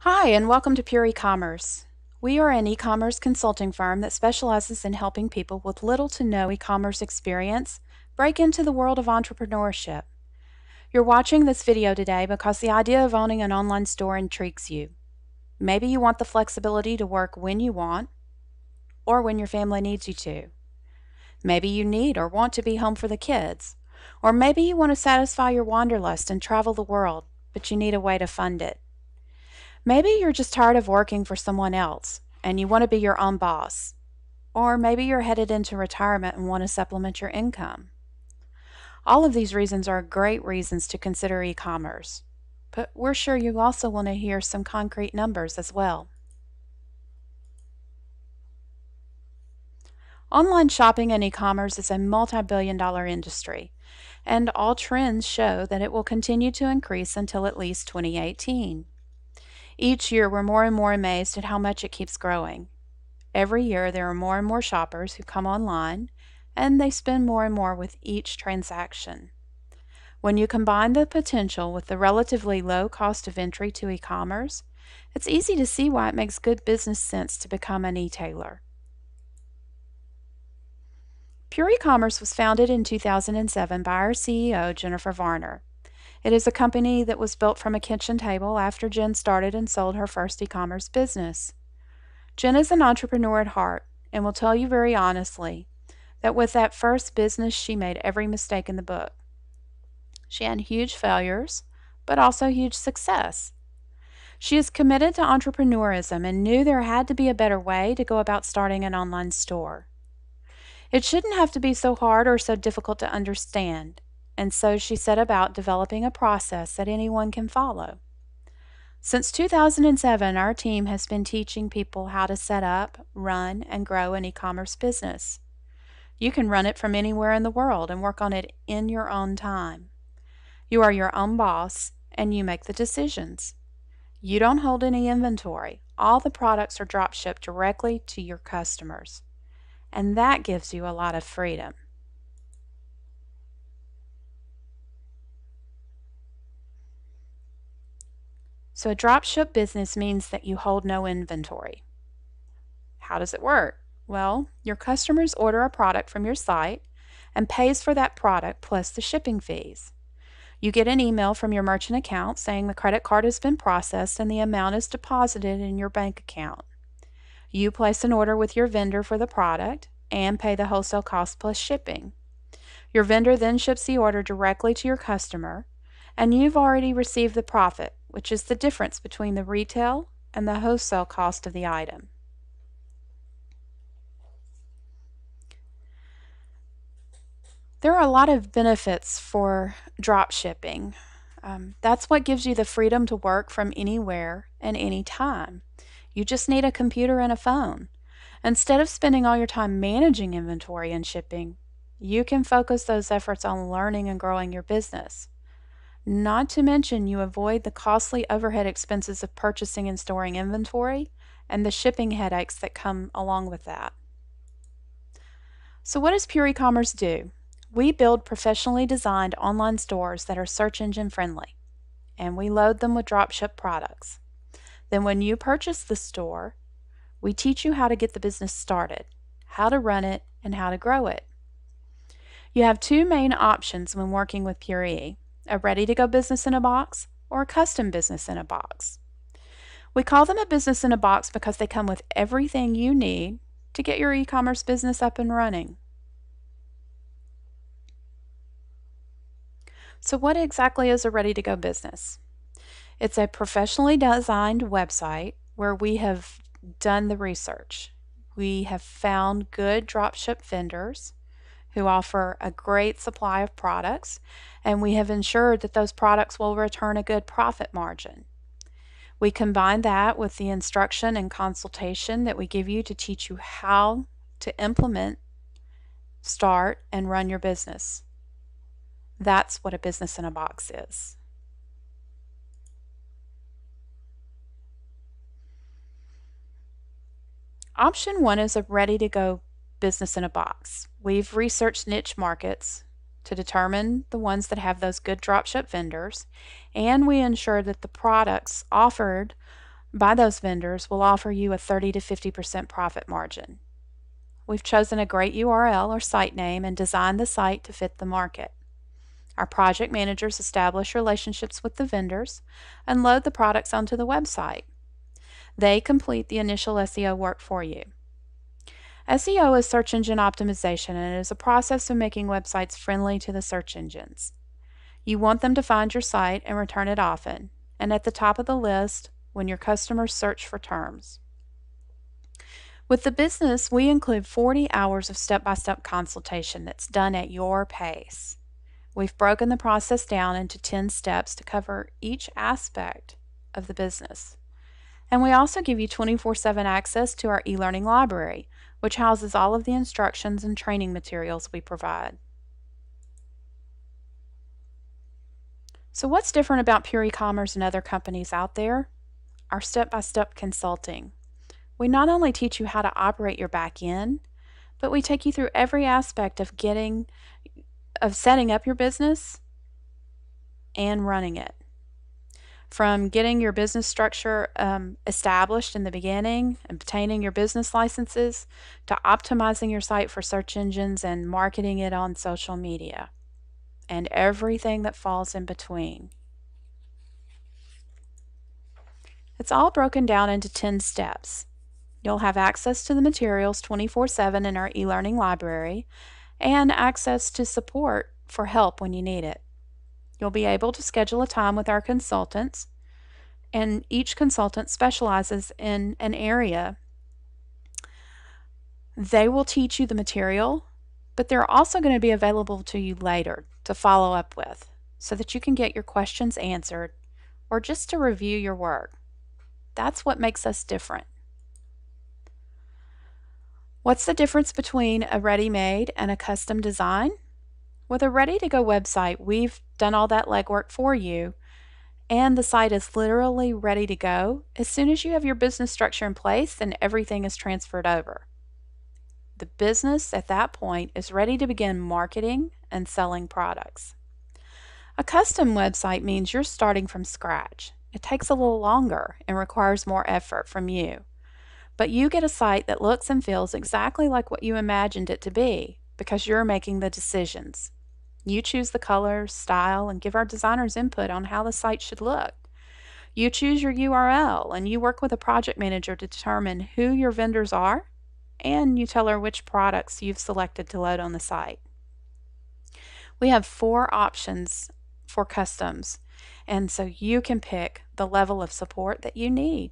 Hi, and welcome to Pure-Ecommerce. We are an e-commerce consulting firm that specializes in helping people with little to no e-commerce experience break into the world of entrepreneurship. You're watching this video today because the idea of owning an online store intrigues you. Maybe you want the flexibility to work when you want or when your family needs you to. Maybe you need or want to be home for the kids. Or maybe you want to satisfy your wanderlust and travel the world, but you need a way to fund it. Maybe you're just tired of working for someone else and you want to be your own boss. Or maybe you're headed into retirement and want to supplement your income. All of these reasons are great reasons to consider e-commerce, but we're sure you also want to hear some concrete numbers as well. Online shopping and e-commerce is a multi-billion-dollar industry, and all trends show that it will continue to increase until at least 2018. Each year, we're more and more amazed at how much it keeps growing. Every year, there are more and more shoppers who come online, and they spend more and more with each transaction. When you combine the potential with the relatively low cost of entry to e-commerce, it's easy to see why it makes good business sense to become an e-tailer. Pure-Ecommerce was founded in 2007 by our CEO, Jennifer Varner. It is a company that was built from a kitchen table after Jen started and sold her first e-commerce business. Jen is an entrepreneur at heart and will tell you very honestly that with that first business, she made every mistake in the book. She had huge failures, but also huge success. She is committed to entrepreneurism and knew there had to be a better way to go about starting an online store. It shouldn't have to be so hard or so difficult to understand, and so she set about developing a process that anyone can follow. Since 2007, our team has been teaching people how to set up, run, and grow an e-commerce business. You can run it from anywhere in the world and work on it in your own time. You are your own boss, and you make the decisions. You don't hold any inventory. All the products are drop shipped directly to your customers, and that gives you a lot of freedom. So a dropship business means that you hold no inventory. How does it work? Well, your customers order a product from your site and pays for that product plus the shipping fees. You get an email from your merchant account saying the credit card has been processed and the amount is deposited in your bank account. You place an order with your vendor for the product and pay the wholesale cost plus shipping. Your vendor then ships the order directly to your customer, and you've already received the profit, which is the difference between the retail and the wholesale cost of the item. There are a lot of benefits for drop shipping. That's what gives you the freedom to work from anywhere and anytime. You just need a computer and a phone. Instead of spending all your time managing inventory and shipping, you can focus those efforts on learning and growing your business. Not to mention, you avoid the costly overhead expenses of purchasing and storing inventory and the shipping headaches that come along with that. So what does Pure-Ecommerce do? We build professionally designed online stores that are search engine friendly, and we load them with dropship products. Then when you purchase the store, we teach you how to get the business started, how to run it, and how to grow it. You have two main options when working with Pure-E: a ready-to-go business in a box or a custom business in a box. We call them a business in a box because they come with everything you need to get your e-commerce business up and running. So what exactly is a ready-to-go business? It's a professionally designed website where we have done the research. We have found good dropship vendors who offer a great supply of products, and we have ensured that those products will return a good profit margin. We combine that with the instruction and consultation that we give you to teach you how to implement, start, and run your business. That's what a business in a box is. Option one is a ready-to-go business in a box. We've researched niche markets to determine the ones that have those good dropship vendors, and we ensure that the products offered by those vendors will offer you a 30 to 50% profit margin. We've chosen a great URL or site name and designed the site to fit the market. Our project managers establish relationships with the vendors and load the products onto the website. They complete the initial SEO work for you. SEO is search engine optimization, and it is a process of making websites friendly to the search engines. You want them to find your site and return it often, and at the top of the list when your customers search for terms. With the business, we include 40 hours of step-by-step consultation that's done at your pace. We've broken the process down into 10 steps to cover each aspect of the business. And we also give you 24/7 access to our e-learning library, which houses all of the instructions and training materials we provide. So what's different about Pure-Ecommerce and other companies out there? Our step-by-step consulting. We not only teach you how to operate your back end, but we take you through every aspect of setting up your business and running it. From getting your business structure established in the beginning, obtaining your business licenses, to optimizing your site for search engines and marketing it on social media, and everything that falls in between. It's all broken down into 10 steps. You'll have access to the materials 24/7 in our e-learning library and access to support for help when you need it. You'll be able to schedule a time with our consultants, and each consultant specializes in an area. They will teach you the material, but they're also going to be available to you later to follow up with so that you can get your questions answered or just to review your work. That's what makes us different. What's the difference between a ready-made and a custom design? With a ready-to-go website, we've done all that legwork for you, and the site is literally ready to go as soon as you have your business structure in place and everything is transferred over. The business at that point is ready to begin marketing and selling products. A custom website means you're starting from scratch. It takes a little longer and requires more effort from you. But you get a site that looks and feels exactly like what you imagined it to be because you're making the decisions. You choose the colors, style, and give our designers input on how the site should look. You choose your URL, and you work with a project manager to determine who your vendors are, and you tell her which products you've selected to load on the site. We have 4 options for customs, and so you can pick the level of support that you need.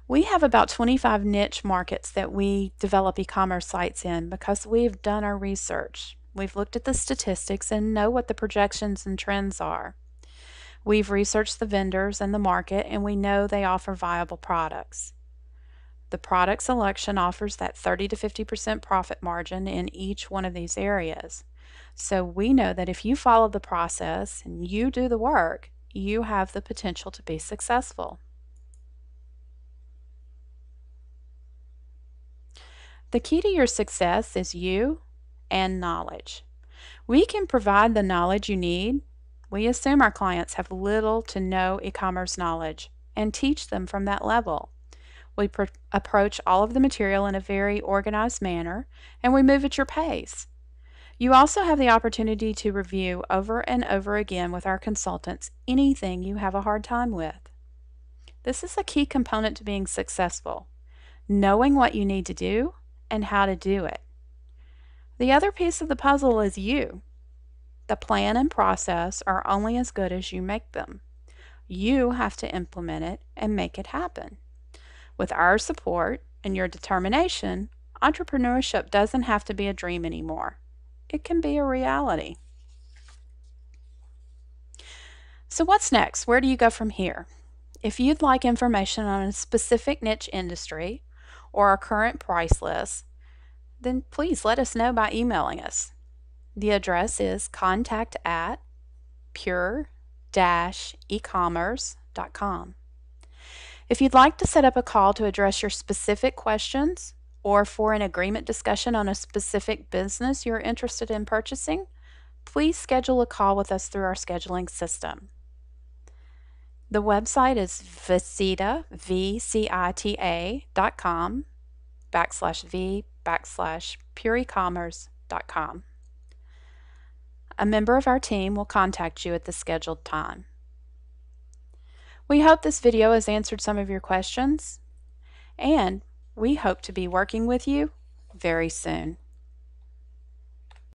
We have about 25 niche markets that we develop e-commerce sites in because we've done our research. We've looked at the statistics and know what the projections and trends are. We've researched the vendors and the market, and we know they offer viable products. The product selection offers that 30 to 50% profit margin in each one of these areas. So we know that if you follow the process and you do the work, you have the potential to be successful. The key to your success is you and knowledge. We can provide the knowledge you need. We assume our clients have little to no e-commerce knowledge and teach them from that level. We approach all of the material in a very organized manner, and we move at your pace. You also have the opportunity to review over and over again with our consultants anything you have a hard time with. This is a key component to being successful, knowing what you need to do and how to do it. The other piece of the puzzle is you. The plan and process are only as good as you make them. You have to implement it and make it happen. With our support and your determination, entrepreneurship doesn't have to be a dream anymore. It can be a reality. So what's next? Where do you go from here? If you'd like information on a specific niche industry or our current price list, then please let us know by emailing us. The address is contact@pure-ecommerce.com. If you'd like to set up a call to address your specific questions or for an agreement discussion on a specific business you're interested in purchasing, please schedule a call with us through our scheduling system. The website is Vicita, VCITA.com/V/Pure-Ecommerce.com. A member of our team will contact you at the scheduled time. We hope this video has answered some of your questions, and we hope to be working with you very soon.